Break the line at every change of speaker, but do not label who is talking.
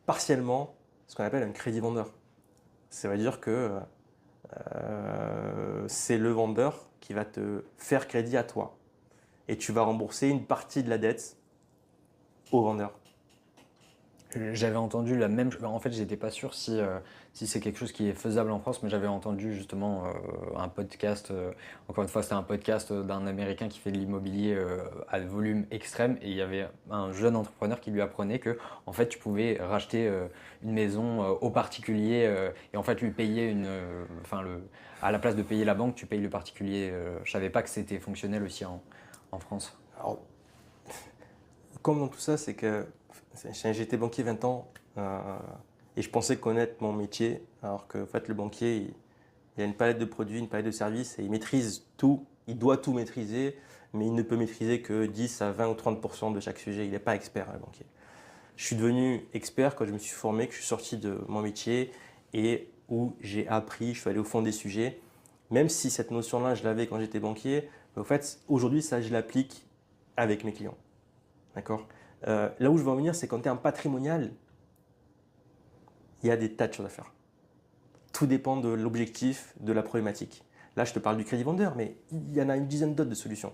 partiellement ce qu'on appelle un crédit vendeur. Ça veut dire que c'est le vendeur qui va te faire crédit à toi. Et tu vas rembourser une partie de la dette au vendeur.
J'avais entendu la même. En fait, j'étais pas sûr si c'est quelque chose qui est faisable en France, mais j'avais entendu justement un podcast. Encore une fois, c'était un podcast d'un Américain qui fait de l'immobilier à volume extrême, et il y avait un jeune entrepreneur qui lui apprenait que, en fait, tu pouvais racheter une maison au particulier et en fait lui payer à la place de payer la banque, tu payes le particulier. Je savais pas que c'était fonctionnel aussi en France.
Alors, comme dans tout ça, c'est que j'ai été banquier 20 ans et je pensais connaître mon métier, alors que en fait, le banquier, il a une palette de produits, une palette de services et il maîtrise tout, il doit tout maîtriser, mais il ne peut maîtriser que 10 à 20 ou 30% de chaque sujet. Il n'est pas expert, le banquier. Je suis devenu expert quand je me suis formé, que je suis sorti de mon métier et où j'ai appris, je suis allé au fond des sujets. Même si cette notion-là, je l'avais quand j'étais banquier, mais en fait, aujourd'hui, ça, je l'applique avec mes clients. D'accord. Là où je veux en venir, c'est qu'en termes patrimonial, il y a des tas de choses à faire. Tout dépend de l'objectif, de la problématique. Là, je te parle du crédit vendeur, mais il y en a une dizaine d'autres de solutions.